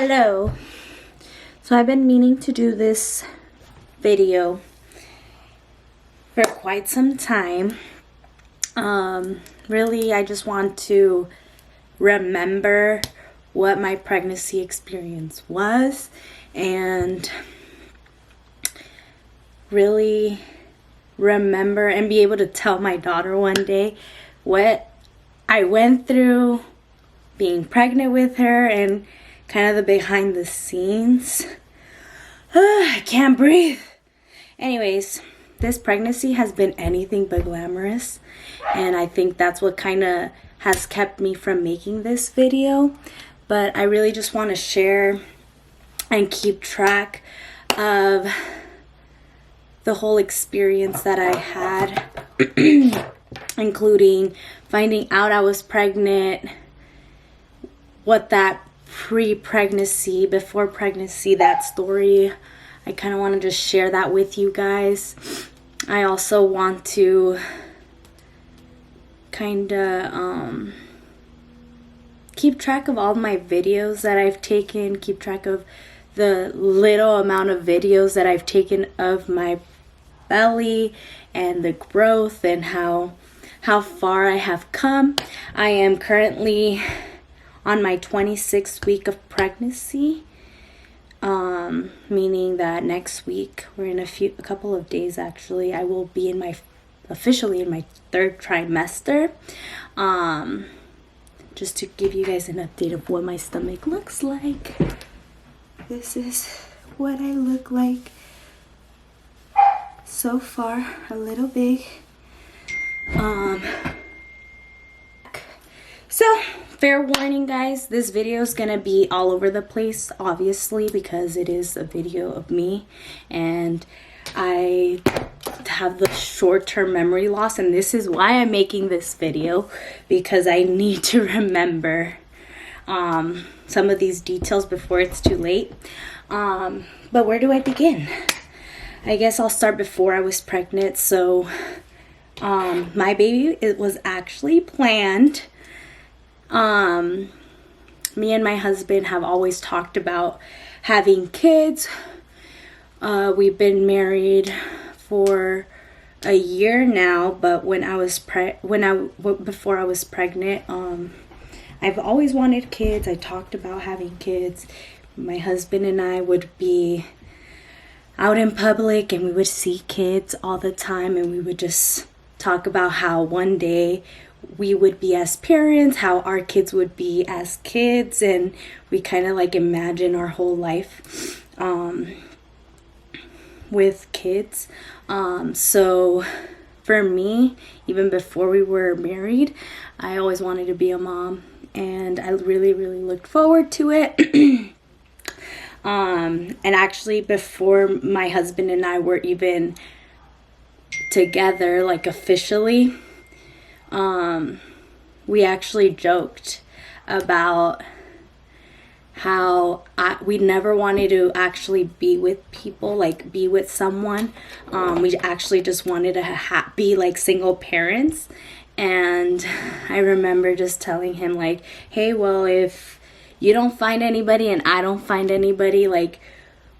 Hello. So I've been meaning to do this video for quite some time. Really, I just want to remember what my pregnancy experience was and really remember and be able to tell my daughter one day what I went through being pregnant with her and kind of the behind the scenes. I can't breathe. Anyways, this pregnancy has been anything but glamorous, and I think that's what kind of has kept me from making this video. But I really just want to share and keep track of the whole experience that I had, including finding out I was pregnant, what that pre-pregnancy, before pregnancy, that story. I kind of want to just share that with you guys. I also want to kind of keep track of all my videos that I've taken, keep track of the little amount of videos that I've taken of my belly and the growth and how far I have come. I am currently on my 26th week of pregnancy, meaning that next week, or in a couple of days actually, I will be officially in my third trimester. Just to give you guys an update of what my stomach looks like. This is what I look like so far, a little big. So, fair warning guys, this video is gonna be all over the place, obviously, because it is a video of me and I have the short-term memory loss, and this is why I'm making this video, because I need to remember some of these details before it's too late. But where do I begin? I guess I'll start before I was pregnant. So my baby, it was actually planned. Me and my husband have always talked about having kids. We've been married for a year now, but before I was pregnant, I've always wanted kids. I talked about having kids. My husband and I would be out in public and we would see kids all the time, and we would just talk about how one day we would be as parents, how our kids would be as kids, and we kind of like imagine our whole life with kids. So for me, even before we were married, I always wanted to be a mom, and I really looked forward to it. And actually, before my husband and I were even together, like officially, we actually joked about how we never wanted to actually be with people, like be with someone. We actually just wanted to be like single parents. And I remember just telling him like, hey, well, if you don't find anybody and I don't find anybody, like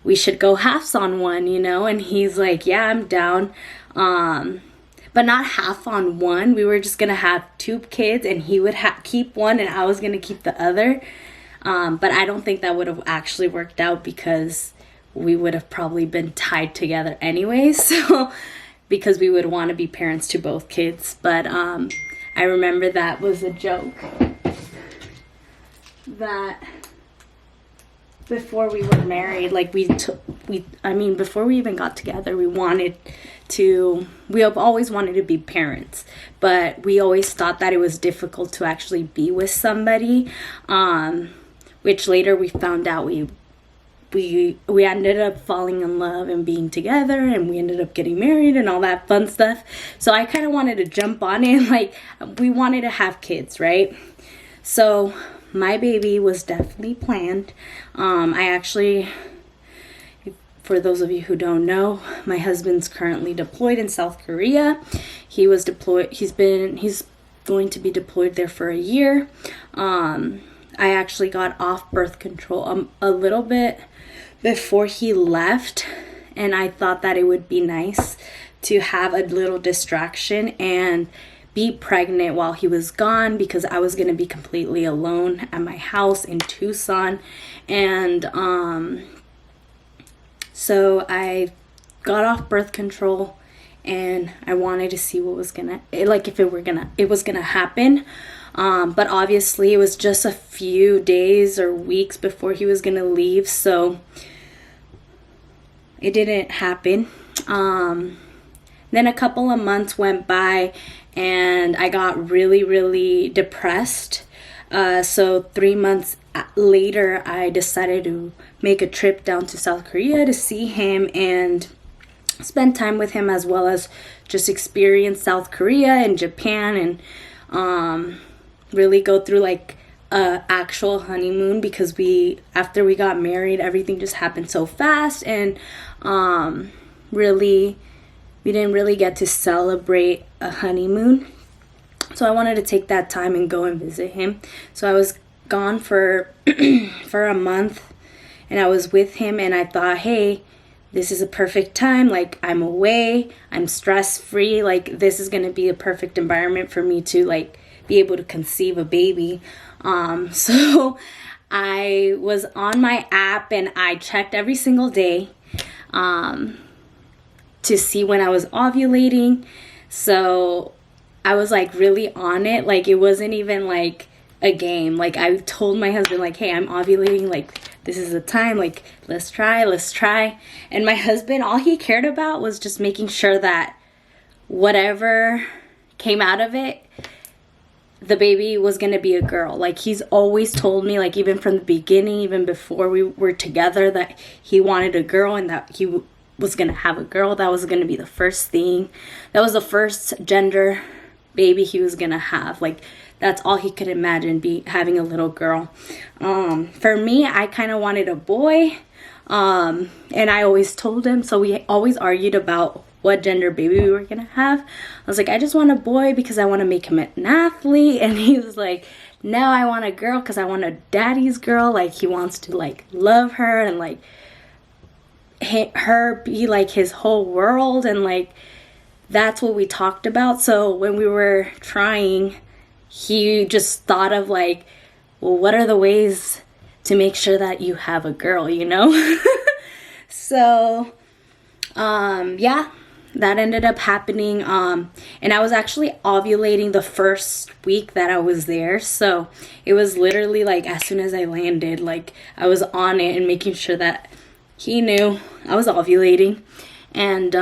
we should go halves on one, you know? And he's like, yeah, I'm down. But not half on one. We were just gonna have two kids, and he would keep one and I was gonna keep the other. But I don't think that would have actually worked out, because we would have probably been tied together anyways. So, because we would want to be parents to both kids. But I remember that was a joke. That before we were married, like before we even got together, we have always wanted to be parents, but we always thought that it was difficult to actually be with somebody, which later we found out we ended up falling in love and being together, and we ended up getting married and all that fun stuff. So I kind of wanted to jump on it, like we wanted to have kids, right? So my baby was definitely planned. I actually, for those of you who don't know, my husband's currently deployed in South Korea. He was deployed, he's going to be deployed there for a year. I actually got off birth control a little bit before he left, and I thought that it would be nice to have a little distraction and be pregnant while he was gone, because I was going to be completely alone at my house in Tucson. And so I got off birth control, and I wanted to see what was gonna, like, if it was gonna happen. But obviously it was just a few days or weeks before he was gonna leave, so it didn't happen. Then a couple of months went by, and I got really, really depressed. So 3 months later, I decided to make a trip down to South Korea to see him and spend time with him, as well as just experience South Korea and Japan, and really go through like a actual honeymoon, because after we got married, everything just happened so fast, and really we didn't really get to celebrate a honeymoon. So I wanted to take that time and go and visit him. So I was gone for for a month, and I was with him, and I thought, hey, this is a perfect time. Like, I'm away, I'm stress free, like this is gonna be a perfect environment for me to like be able to conceive a baby. So I was on my app, and I checked every single day to see when I was ovulating. So I was like really on it. Like, it wasn't even like a game. Like, I told my husband, like, hey, I'm ovulating, like this is the time, like let's try. And my husband, all he cared about was just making sure that whatever came out of it, the baby was gonna be a girl. Like, he's always told me, like even from the beginning, even before we were together, that he wanted a girl, and that he was gonna have a girl. That was gonna be the first thing. That was the first gender baby he was gonna have. Like, that's all he could imagine, be having a little girl. For me, I kind of wanted a boy, and I always told him. So we always argued about what gender baby we were gonna have. I was like, I just want a boy because I want to make him an athlete, and he was like, no, I want a girl because I want a daddy's girl. Like, he wants to like love her and like her be like his whole world, and like that's what we talked about. So when we were trying, he just thought of like, well, what are the ways to make sure that you have a girl, you know? So yeah, that ended up happening. And I was actually ovulating the first week that I was there. So it was literally like as soon as I landed, like I was on it and making sure that he knew I was ovulating. And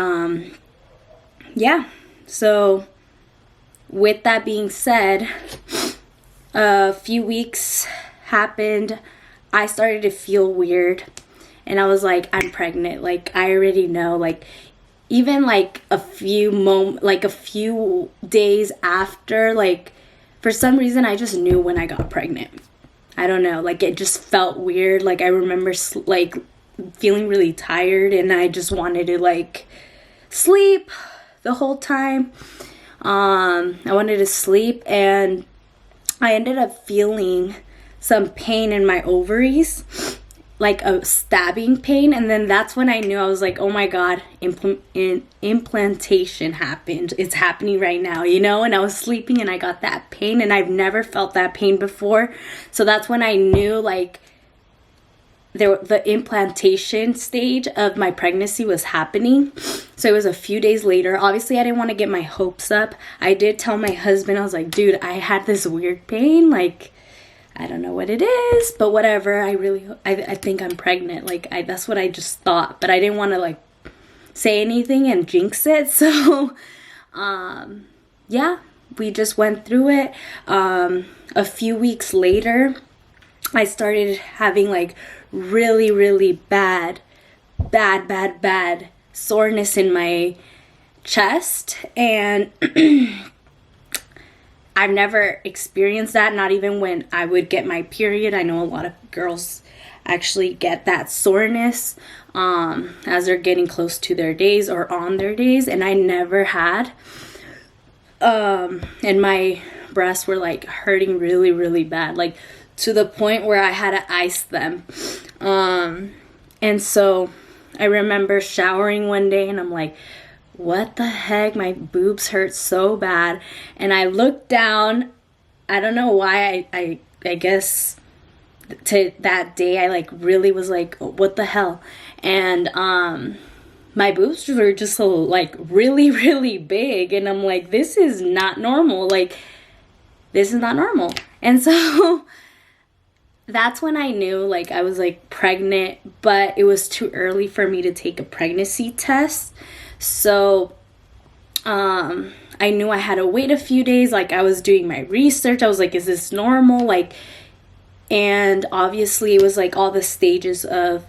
yeah, so with that being said, a few weeks happened. I started to feel weird, and I was like, I'm pregnant. Like, I already know. Like, even like a few days after, like for some reason I just knew when I got pregnant. I don't know, like it just felt weird. Like, I remember like feeling really tired, and I just wanted to like sleep the whole time. I wanted to sleep, and I ended up feeling some pain in my ovaries, like a stabbing pain. And then that's when I knew. I was like, oh my God, implantation happened. It's happening right now, you know? And I was sleeping, and I got that pain, and I've never felt that pain before. So that's when I knew like the implantation stage of my pregnancy was happening. So it was a few days later. Obviously, I didn't want to get my hopes up. I did tell my husband, I was like, dude, I had this weird pain. Like, I don't know what it is, but whatever. I think I'm pregnant. Like, that's what I just thought. But I didn't want to like say anything and jinx it. So, yeah, we just went through it. A few weeks later, I started having like really, really bad soreness in my chest, and I've never experienced that, not even when I would get my period. I know a lot of girls actually get that soreness as they're getting close to their days or on their days, and I never had. And my breasts were like hurting really, really bad, like to the point where I had to ice them. And so I remember showering one day and I'm like, what the heck? My boobs hurt so bad. And I looked down. I don't know why. I guess to that day I like really was like, what the hell? And my boobs were just so like really, really big. And I'm like, this is not normal. Like, this is not normal. And so that's when I knew like I was like pregnant, but it was too early for me to take a pregnancy test. So I knew I had to wait a few days. Like, I was doing my research. I was like, is this normal? Like, and obviously it was like all the stages of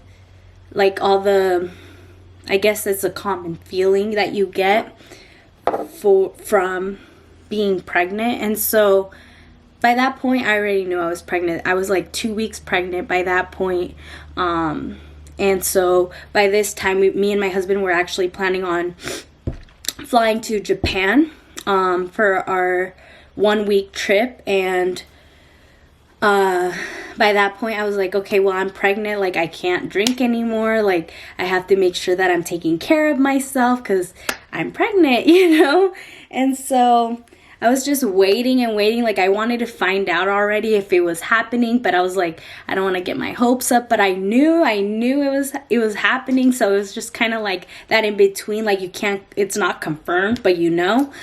like all the, I guess it's a common feeling that you get from being pregnant. And so by that point I already knew I was pregnant. I was like 2 weeks pregnant by that point. And so by this time, me and my husband were actually planning on flying to Japan for our 1 week trip. And by that point, I was like, okay, well, I'm pregnant. Like, I can't drink anymore. Like, I have to make sure that I'm taking care of myself because I'm pregnant, you know? And so I was just waiting and waiting. Like, I wanted to find out already if it was happening, but I was like, I don't want to get my hopes up. But I knew it was happening. So it was just kind of like that in between. Like, it's not confirmed, but you know.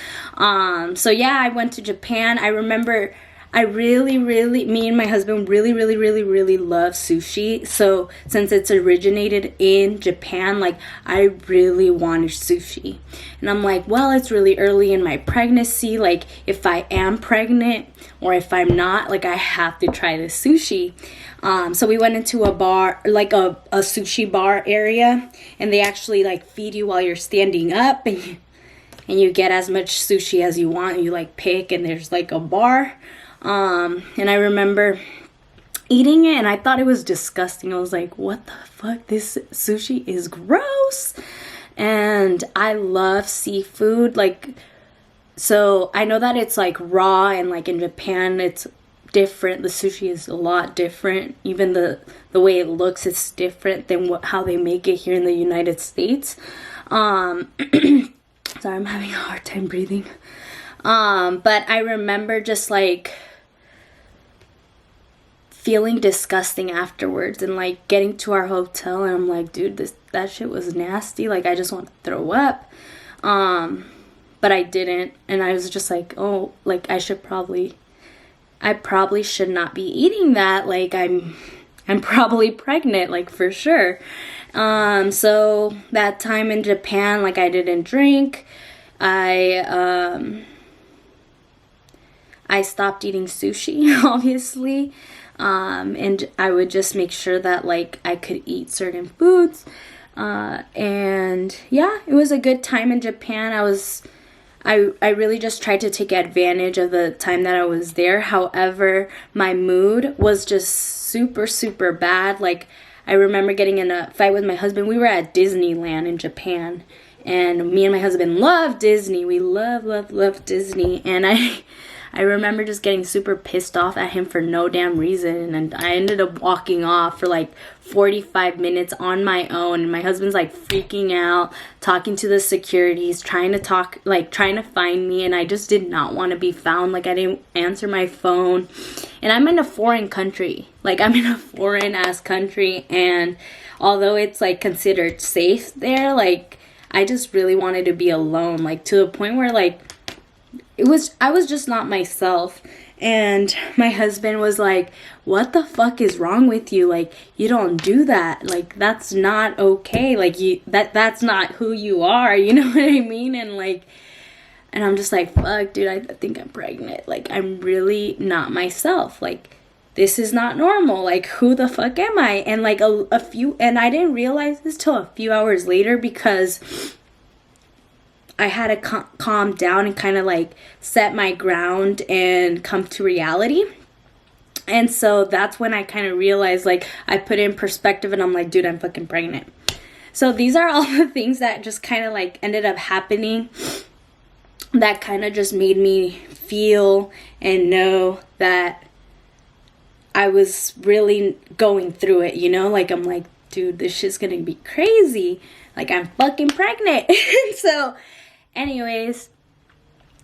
So yeah, I went to Japan. I remember me and my husband really love sushi. So since it's originated in Japan, like, I really wanted sushi. And I'm like, well, it's really early in my pregnancy. Like, if I am pregnant or if I'm not, like, I have to try this sushi. So we went into a bar, like a sushi bar area, and they actually like feed you while you're standing up, and you get as much sushi as you want. You like pick, and there's like a bar. And I remember eating it and I thought it was disgusting. I was like, what the fuck? This sushi is gross. And I love seafood. Like, so I know that it's like raw, and like in Japan it's different. The sushi is a lot different. Even the way it looks is different than how they make it here in the United States. Sorry, I'm having a hard time breathing. But I remember just like feeling disgusting afterwards, and like getting to our hotel and I'm like, dude, that shit was nasty. Like, I just want to throw up. But I didn't, and I was just like, oh, like I probably should not be eating that. Like, I'm probably pregnant, like, for sure. So that time in Japan, like, I didn't drink. I stopped eating sushi, obviously. And I would just make sure that like I could eat certain foods. And yeah, it was a good time in Japan. I really just tried to take advantage of the time that I was there. However, my mood was just super bad. Like, I remember getting in a fight with my husband. We were at Disneyland in Japan, and me and my husband love Disney. We love Disney. And I remember just getting super pissed off at him for no damn reason, and I ended up walking off for like 45 minutes on my own, and my husband's like freaking out, talking to the securities, trying to find me, and I just did not want to be found. Like, I didn't answer my phone, and I'm in a foreign country. Like, I'm in a foreign ass country, and although it's like considered safe there, like, I just really wanted to be alone, like, to the point where like I was just not myself. And my husband was like, what the fuck is wrong with you? Like, you don't do that. Like, that's not okay. Like, that's not who you are. You know what I mean? And like, and I'm just like, fuck, dude, I think I'm pregnant. Like, I'm really not myself. Like, this is not normal. Like, who the fuck am I? And like and I didn't realize this till a few hours later, because I had to calm down and kind of like set my ground and come to reality. And so that's when I kind of realized, like, I put it in perspective and I'm like, dude, I'm fucking pregnant. So these are all the things that just kind of like ended up happening that kind of just made me feel and know that I was really going through it, you know? Like, I'm like, dude, this shit's gonna be crazy. Like, I'm fucking pregnant. So, anyways,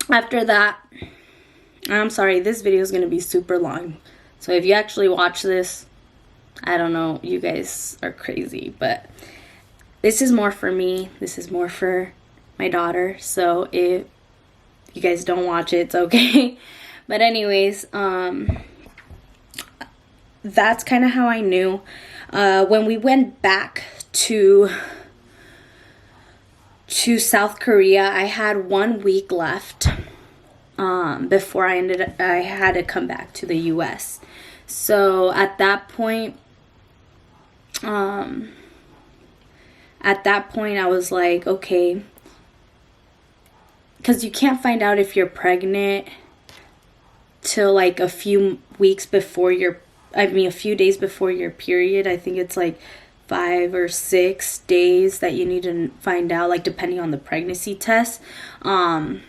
after that, I'm sorry, this video is gonna be super long. So if you actually watch this, I don't know, you guys are crazy, but this is more for me. This is more for my daughter. So if you guys don't watch it, it's okay. But anyways, that's kind of how I knew. When we went back to South Korea, I had 1 week left before I had to come back to the US. So at that point I was like, okay, because you can't find out if you're pregnant till like a few days before your period. I think it's like 5 or 6 days that you need to find out, like depending on the pregnancy test. And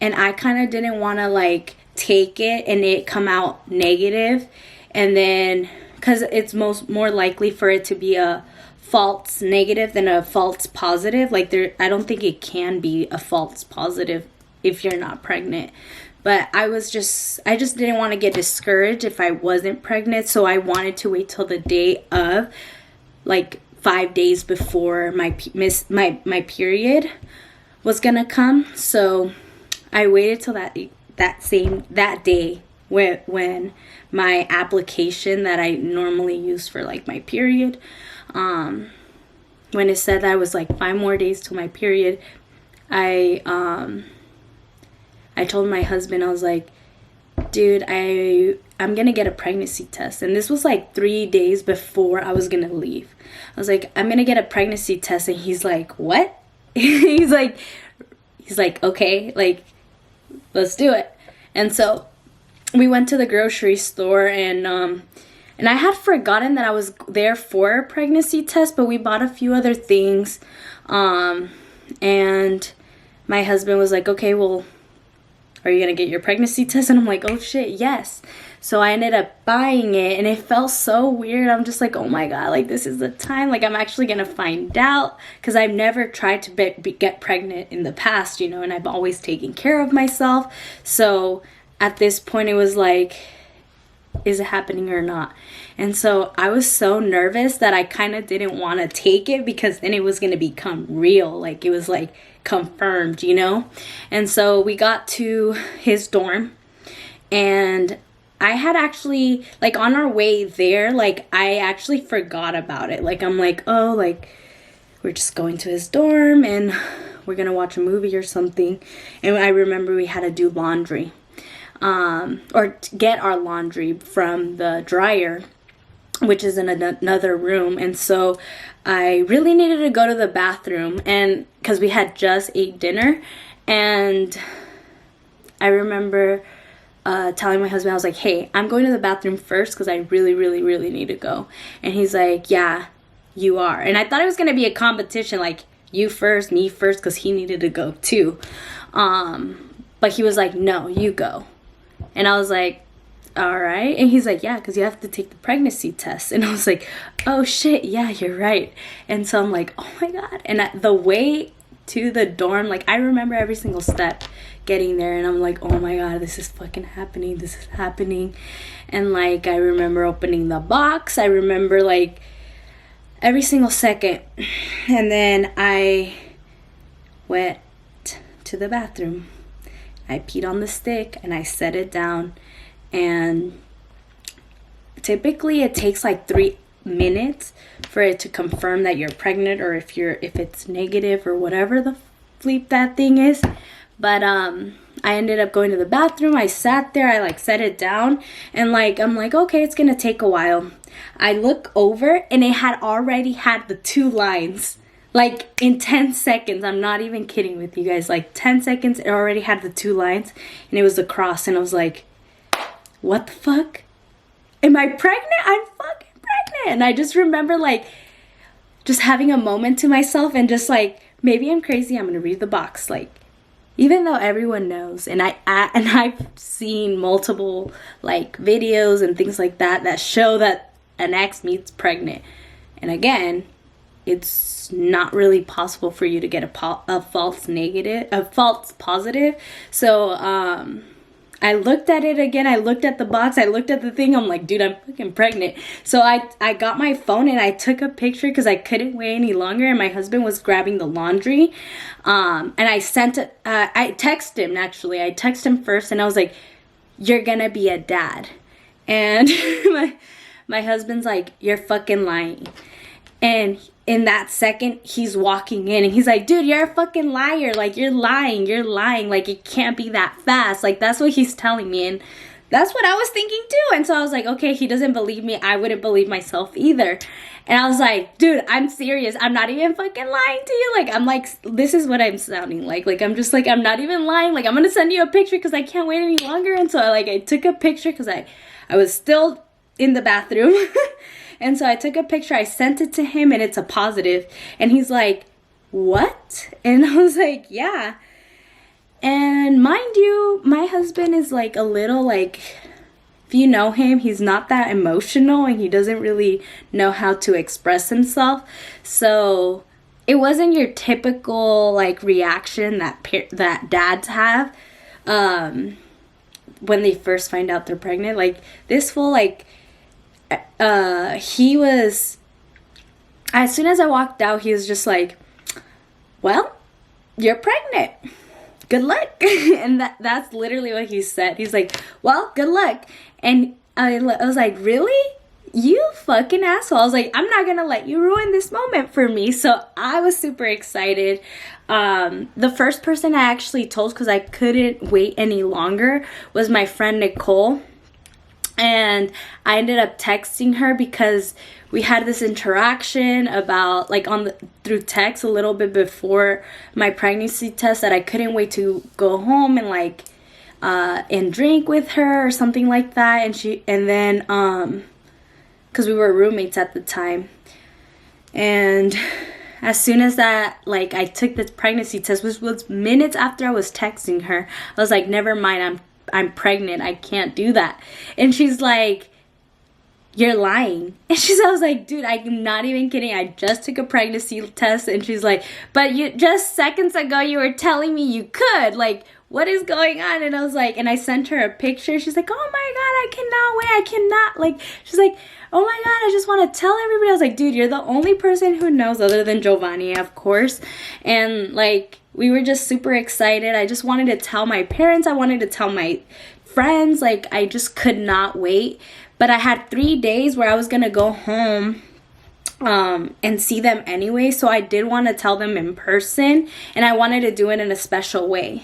I kind of didn't want to like take it and it come out negative, and then because it's more likely for it to be a false negative than a false positive. Like I don't think it can be a false positive if you're not pregnant. But I just didn't want to get discouraged if I wasn't pregnant, so I wanted to wait till the day of, like 5 days before my period was gonna come. So I waited till that day when my application that I normally use for like my period, when it said that I was like 5 more days till my period, I told my husband, I was like, dude, I'm gonna get a pregnancy test. And this was like 3 days before I was gonna leave. I was like, I'm gonna get a pregnancy test. And he's like, what? he's like, okay, like, let's do it. And so we went to the grocery store, and I had forgotten that I was there for a pregnancy test, but we bought a few other things. And my husband was like, okay, well, are you gonna get your pregnancy test? And I'm like, oh shit, yes. So I ended up buying it, and it felt so weird. I'm just like, oh my god, like this is the time, like I'm actually gonna find out, because I've never tried to get pregnant in the past, you know, and I've always taken care of myself. So at this point it was like, is it happening or not? And so I was so nervous that I kind of didn't want to take it, because then it was going to become real. Like it was like confirmed, you know? And so we got to his dorm, and I had actually, like on our way there, like I actually forgot about it. Like I'm like, oh, like we're just going to his dorm and we're going to watch a movie or something. And I remember we had to do laundry. Or get our laundry from the dryer, which is in another room. And so I really needed to go to the bathroom, and because we had just ate dinner. And I remember telling my husband, I was like, hey, I'm going to the bathroom first because I really, really, really need to go. And he's like, yeah, you are. And I thought it was going to be a competition, like you first, me first, because he needed to go too. But he was like, no, you go. And I was like, all right. And he's like, yeah, because you have to take the pregnancy test. And I was like, oh shit, yeah, you're right. And so I'm like, oh my god. And the way to the dorm, like I remember every single step getting there, and I'm like, oh my god, this is fucking happening, this is happening. And like I remember opening the box, I remember like every single second. And then I went to the bathroom, I peed on the stick, and I set it down. And typically it takes like 3 minutes for it to confirm that you're pregnant, or if it's negative or whatever the bleep that thing is. But I ended up going to the bathroom. I sat there, I like set it down, and like I'm like, okay, it's gonna take a while. I look over, and it had already had the 2 lines. Like in 10 seconds, I'm not even kidding with you guys, like 10 seconds, it already had the 2 lines, and it was a cross. And I was like, what the fuck? Am I pregnant? I'm fucking pregnant. And I just remember like just having a moment to myself and just like, maybe I'm crazy, I'm gonna read the box. Like, even though everyone knows, and I've seen multiple like videos and things like that that show that an ex meets pregnant, and again, it's not really possible for you to get a false negative, a false positive. So I looked at it again. I looked at the box. I looked at the thing. I'm like, dude, I'm fucking pregnant. So I got my phone and I took a picture because I couldn't wait any longer. And my husband was grabbing the laundry. And I sent it. I texted him, actually. I texted him first and I was like, you're going to be a dad. And my husband's like, you're fucking lying. And in that second, he's walking in and he's like, dude, you're a fucking liar. Like, you're lying. Like, it can't be that fast. Like, that's what he's telling me. And that's what I was thinking too. And so I was like, okay, he doesn't believe me. I wouldn't believe myself either. And I was like, dude, I'm serious. I'm not even fucking lying to you. Like, I'm like, this is what I'm sounding like. Like, I'm just like, I'm not even lying. Like, I'm going to send you a picture because I can't wait any longer. And so I took a picture because I was still in the bathroom. And so I took a picture, I sent it to him, and it's a positive. And he's like, what? And I was like, yeah. And mind you, my husband is like a little like, if you know him, he's not that emotional and he doesn't really know how to express himself. So it wasn't your typical like reaction that dads have when they first find out they're pregnant. Like this fool, like, he was, as soon as I walked out, he was just like, well, you're pregnant. Good luck. And that's literally what he said. He's like, well, good luck. And I was like, really? You fucking asshole. I was like, I'm not going to let you ruin this moment for me. So I was super excited. The first person I actually told, because I couldn't wait any longer, was my friend Nicole. And I ended up texting her because we had this interaction about like through text a little bit before my pregnancy test that I couldn't wait to go home and like and drink with her or something like that. And then because we were roommates at the time, and as soon as that, like, I took the pregnancy test, which was minutes after I was texting her, I was like, never mind, I'm pregnant. I can't do that. And she's like, you're lying. And I was like, dude, I'm not even kidding. I just took a pregnancy test. And she's like, but you just seconds ago, you were telling me you could. Like, what is going on? And I was like, and I sent her a picture. She's like, oh my God, I cannot wait. I cannot. Like, she's like, oh my God, I just want to tell everybody. I was like, dude, you're the only person who knows other than Giovanni, of course. And like, we were just super excited. I just wanted to tell my parents. I wanted to tell my friends. Like, I just could not wait. But I had 3 days where I was going to go home and see them anyway. So I did want to tell them in person. And I wanted to do it in a special way.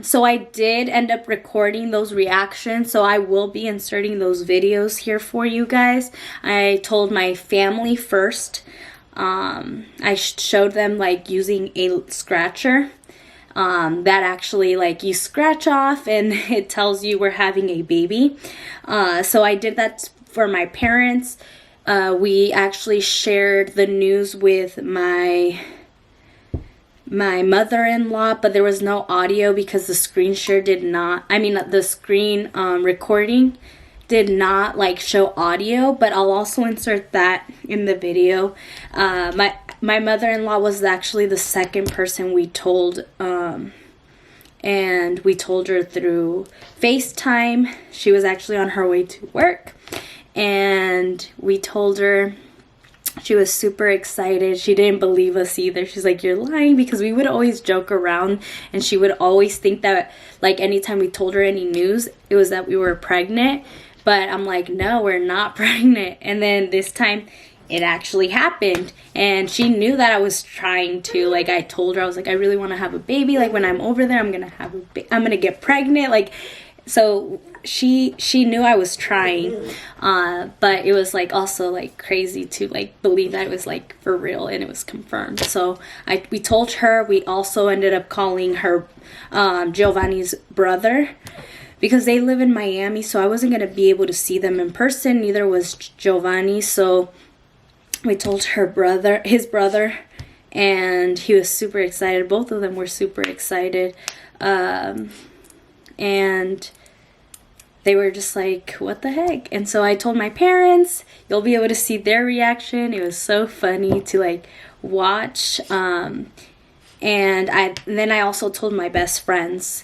So I did end up recording those reactions. So I will be inserting those videos here for you guys. I told my family first. I showed them like using a scratcher that actually like you scratch off and it tells you we're having a baby. So I did that for my parents. We actually shared the news with my mother-in-law, but there was no audio because the screen share did not, the screen recording did not like show audio, but I'll also insert that in the video. My mother-in-law was actually the second person we told, and we told her through FaceTime. She was actually on her way to work, and we told her. She was super excited. She didn't believe us either. She's like, you're lying, because we would always joke around and she would always think that like anytime we told her any news, it was that we were pregnant. But I'm like, no, we're not pregnant. And then this time it actually happened. And she knew that I was trying to, like, I told her, I was like, I really want to have a baby. Like, when I'm over there, I'm going to get pregnant. Like, so she knew I was trying. But it was like also like crazy to like believe that it was like for real and it was confirmed. So we told her. We also ended up calling her Giovanni's brother, because they live in Miami, so I wasn't going to be able to see them in person. Neither was Giovanni. So we told his brother, and he was super excited. Both of them were super excited. And they were just like, what the heck? And so I told my parents, you'll be able to see their reaction. It was so funny to like watch. And then I also told my best friends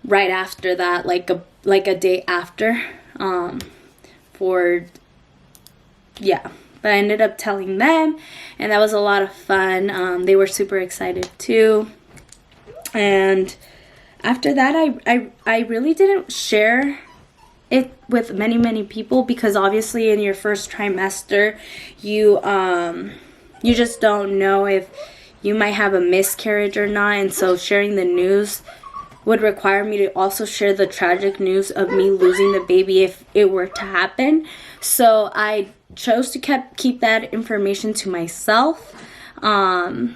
right after that, like a day after, but I ended up telling them, and that was a lot of fun. They were super excited too. And after that, I really didn't share it with many people, because obviously in your first trimester, you just don't know if you might have a miscarriage or not. And so sharing the news would require me to also share the tragic news of me losing the baby if it were to happen. So I chose to keep that information to myself. And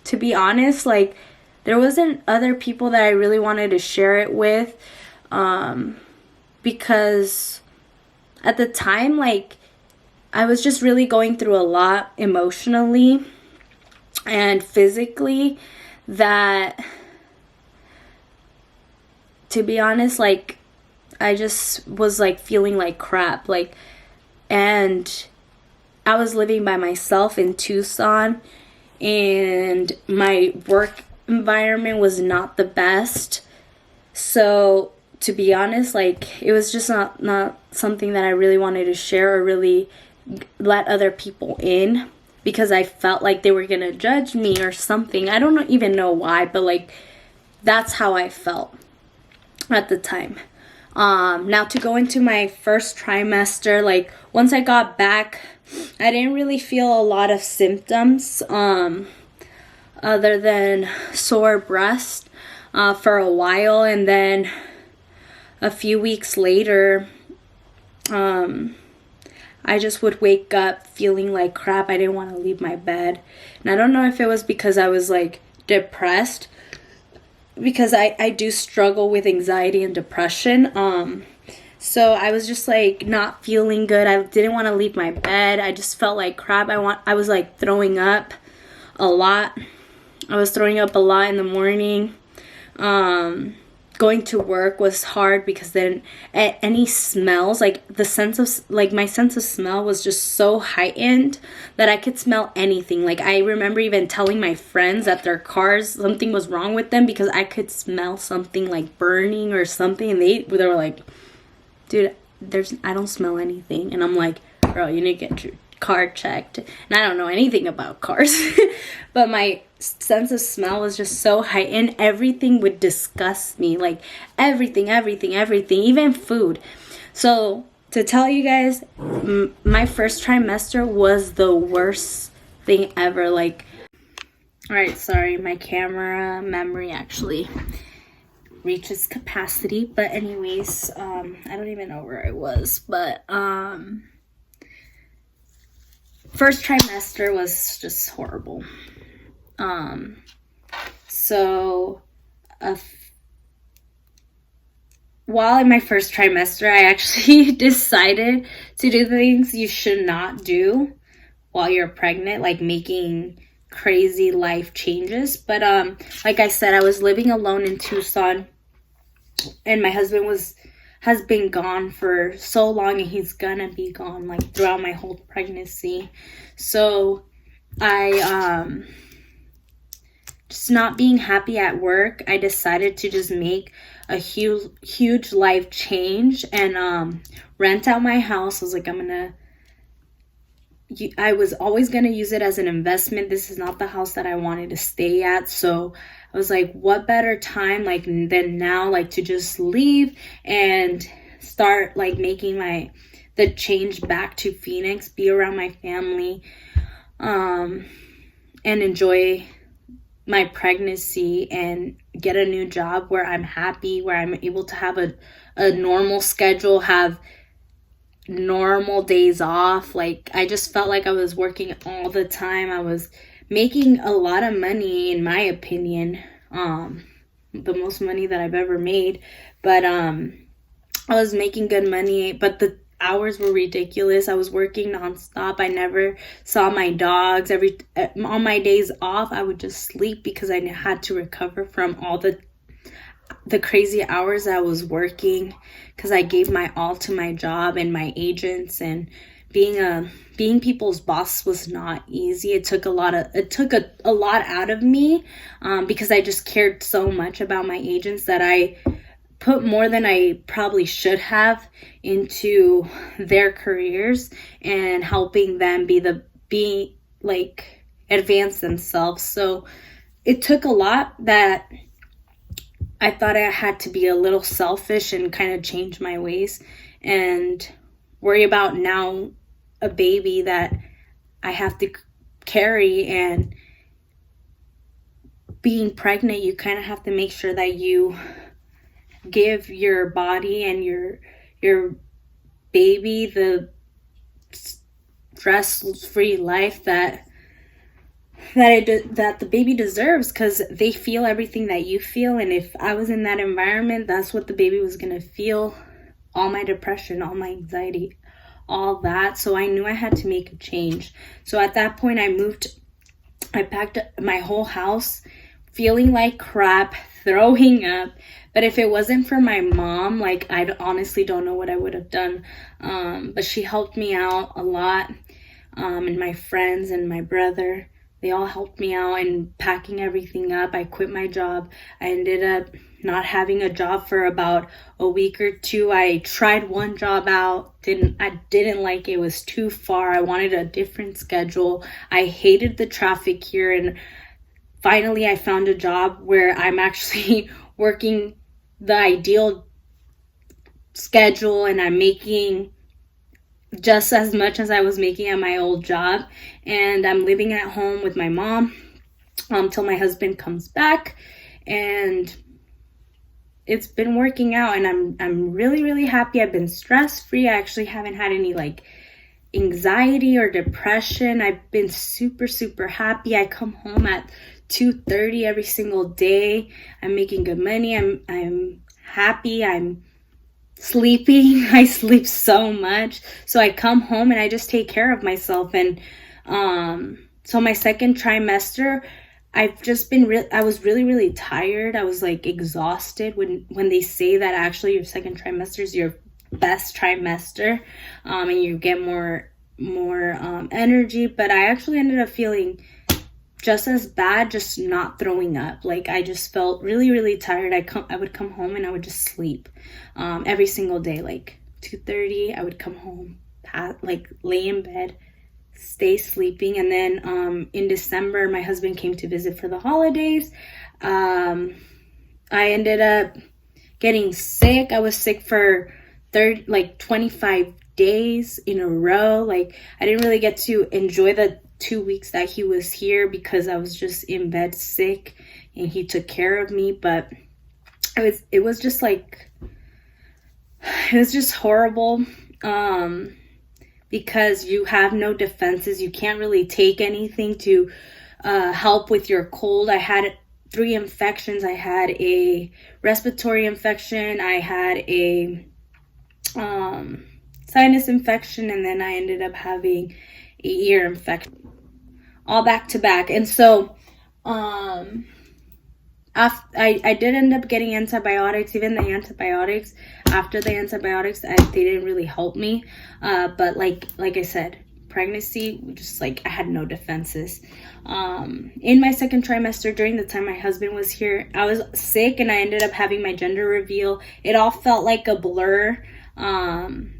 to be honest, like, there wasn't other people that I really wanted to share it with, because at the time, like, I was just really going through a lot emotionally and physically, that, to be honest, like, I just was like feeling like crap, like, and I was living by myself in Tucson, and my work environment was not the best. So to be honest, like, it was just not something that I really wanted to share or really let other people in, because I felt like they were gonna judge me or something. I don't even know why, but like, that's how I felt at the time. Now to go into my first trimester, like, once I got back, I didn't really feel a lot of symptoms, other than sore breast, for a while. And then a few weeks later, I just would wake up feeling like crap. I didn't want to leave my bed. And I don't know if it was because I was like depressed, because I do struggle with anxiety and depression. So I was just like not feeling good. I didn't want to leave my bed. I just felt like crap. I was like throwing up a lot. I was throwing up a lot in the morning. Going to work was hard, because then any smells, like my sense of smell was just so heightened that I could smell anything. Like, I remember even telling my friends that their cars, something was wrong with them, because I could smell something like burning or something, and they were like, dude, I don't smell anything. And I'm like, bro, you need to get your car checked. And I don't know anything about cars, but my sense of smell was just so heightened. Everything would disgust me, like everything, even food. So to tell you guys, my first trimester was the worst thing ever. Like, all right, sorry, my camera memory actually reaches capacity, but anyways, I don't even know where I was, but first trimester was just horrible. So while in my first trimester, I actually decided to do things you should not do while you're pregnant, like making crazy life changes. But like I said, I was living alone in Tucson, and my husband has been gone for so long, and he's gonna be gone like throughout my whole pregnancy. So I just not being happy at work, I decided to just make a huge life change and rent out my house. I was like, I was always going to use it as an investment. This is not the house that I wanted to stay at. So I was like, what better time like than now, like to just leave and start like making the change back to Phoenix, be around my family, and enjoy my pregnancy and get a new job where I'm happy, where I'm able to have a normal schedule, have normal days off. Like, I just felt like I was working all the time. I was making a lot of money, in my opinion, the most money that I've ever made, but I was making good money, but hours were ridiculous. I was working nonstop. I never saw my dogs. On my days off, I would just sleep because I had to recover from all the crazy hours I was working, because I gave my all to my job and my agents, and being people's boss was not easy. It took a lot out of me, because I just cared so much about my agents that I put more than I probably should have into their careers and helping them advance themselves. So it took a lot that I thought I had to be a little selfish and kind of change my ways and worry about now a baby that I have to carry. And being pregnant, you kind of have to make sure that you give your body and your baby the stress-free life that the baby deserves, because they feel everything that you feel. And if I was in that environment, that's what the baby was going to feel. All my depression, all my anxiety, all that. So I knew I had to make a change. So at that point, I packed my whole house, feeling like crap, throwing up. But if it wasn't for my mom, like, I honestly don't know what I would have done. But she helped me out a lot. And my friends and my brother, they all helped me out in packing everything up. I quit my job. I ended up not having a job for about a week or two. I tried one job out. I didn't like it. It was too far. I wanted a different schedule. I hated the traffic here. And finally, I found a job where I'm actually working the ideal schedule, and I'm making just as much as I was making at my old job. And I'm living at home with my mom till my husband comes back. And it's been working out, and I'm really, really happy. I've been stress-free. I actually haven't had any like anxiety or depression. I've been super, super happy. I come home at 2:30 every single day. I'm making good money. I'm happy. I'm sleeping. I sleep so much. So I come home and I just take care of myself. And so my second trimester, I've just been I was really, really tired. I was like exhausted when they say that actually your second trimester is your best trimester, and you get more energy. But I actually ended up feeling just as bad, just not throwing up. Like, I just felt really, really tired. I would come home and I would just sleep every single day. Like 2:30, I would come home, lay in bed, stay sleeping. And then in December, my husband came to visit for the holidays. I ended up getting sick. I was sick for 25 days in a row. Like, I didn't really get to enjoy the 2 weeks that he was here because I was just in bed sick, and he took care of me. But it was just horrible, because you have no defenses. You can't really take anything to help with your cold. I had 3 infections. I had a respiratory infection, I had a sinus infection, and then I ended up having a ear infection, all back to back. And so I did end up getting antibiotics. Even the antibiotics, after the antibiotics, they didn't really help me. But like I said, pregnancy, just I had no defenses. In my second trimester, during the time my husband was here, I was sick, and I ended up having my gender reveal. It all felt like a blur,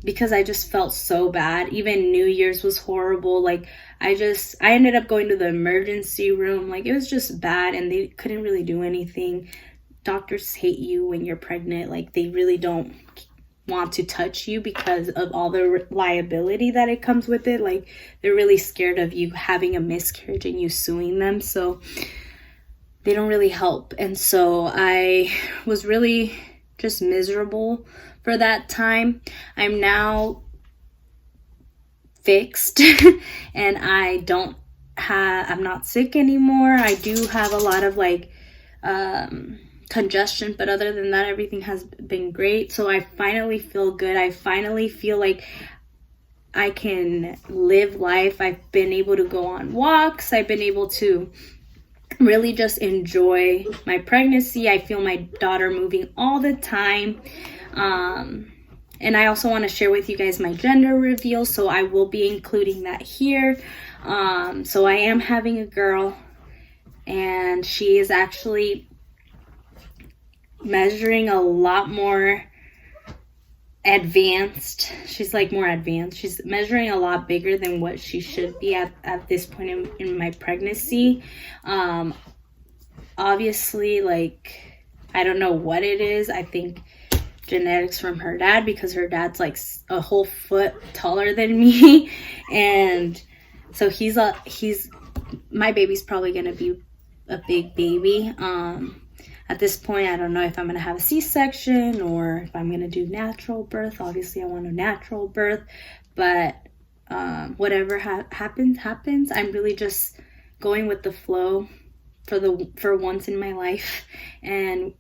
because I just felt so bad. Even New Year's was horrible. I ended up going to the emergency room. It was just bad, and they couldn't really do anything. Doctors hate you when you're pregnant. They really don't want to touch you because of all the liability that it comes with it. They're really scared of you having a miscarriage and you suing them, so they don't really help. And so I was really just miserable for that time. I'm now fixed and I'm not sick anymore. I do have a lot of congestion, but other than that, everything has been great. So I finally feel good. I finally feel like I can live life. I've been able to go on walks. I've been able to really just enjoy my pregnancy. I feel my daughter moving all the time. And I also want to share with you guys my gender reveal, so I will be including that here. So I am having a girl, and she is actually measuring a lot more advanced. She's like more advanced. She's measuring a lot bigger than what she should be at this point in my pregnancy. Obviously, like, I don't know what it is. I think genetics from her dad, because her dad's like a whole foot taller than me. And so my baby's probably gonna be a big baby. At this point, I don't know if I'm gonna have a C-section or if I'm gonna do natural birth. Obviously I want a natural birth, but whatever happens. I'm really just going with the flow for once in my life, and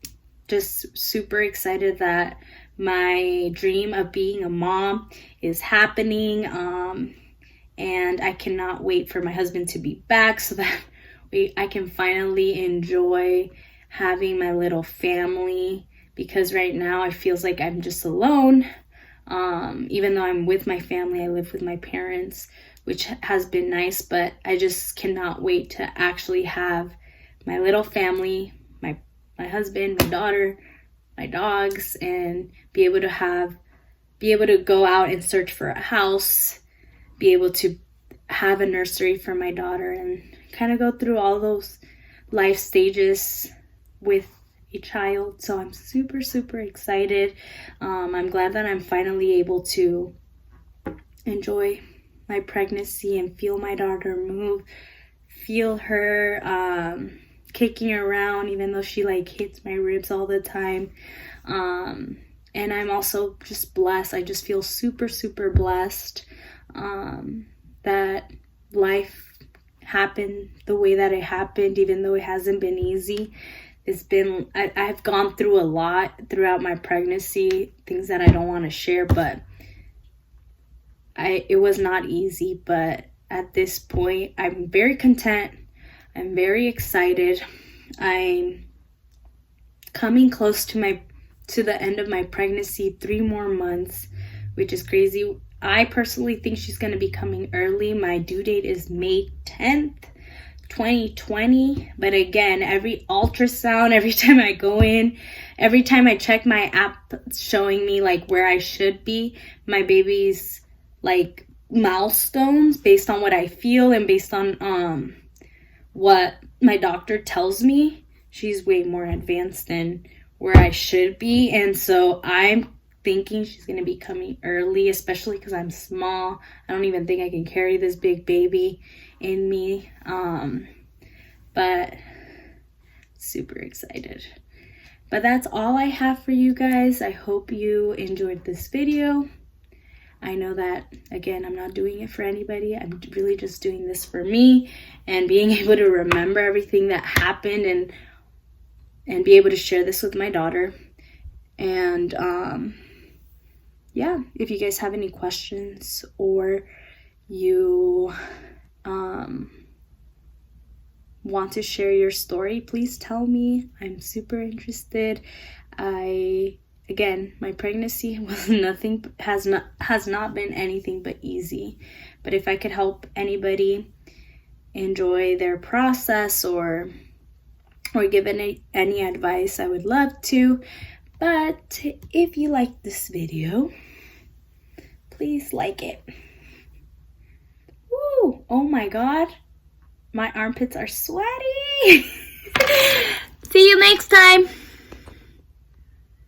just super excited that my dream of being a mom is happening. And I cannot wait for my husband to be back so that I can finally enjoy having my little family, because right now it feels like I'm just alone. Even though I'm with my family, I live with my parents, which has been nice, but I just cannot wait to actually have my little family, my husband, my daughter, my dogs, and be able to go out and search for a house, be able to have a nursery for my daughter, and kind of go through all those life stages with a child. So I'm super, super excited. I'm glad that I'm finally able to enjoy my pregnancy and feel my daughter move, feel her kicking around, even though she like hits my ribs all the time. And I'm also just blessed. I just feel super, super blessed that life happened the way that it happened, even though it hasn't been easy. I've gone through a lot throughout my pregnancy, things that I don't want to share, but it was not easy. But at this point, I'm very content. I'm very excited. I'm coming close to the end of my pregnancy, 3 more months, which is crazy. I personally think she's going to be coming early. My due date is May 10th, 2020. But again, every ultrasound, every time I go in, every time I check my app showing me like where I should be, my baby's like milestones based on what I feel and based on what my doctor tells me, she's way more advanced than where I should be. And so I'm thinking she's going to be coming early, especially because I'm small. I don't even think I can carry this big baby in me. But super excited. But that's all I have for you guys. I hope you enjoyed this video. I know that, again, I'm not doing it for anybody. I'm really just doing this for me and being able to remember everything that happened and be able to share this with my daughter. And yeah, if you guys have any questions or you want to share your story, please tell me. I'm super interested. Again, my pregnancy has not been anything but easy. But if I could help anybody enjoy their process or give any advice, I would love to. But if you like this video, please like it. Woo! Oh my God, my armpits are sweaty. See you next time.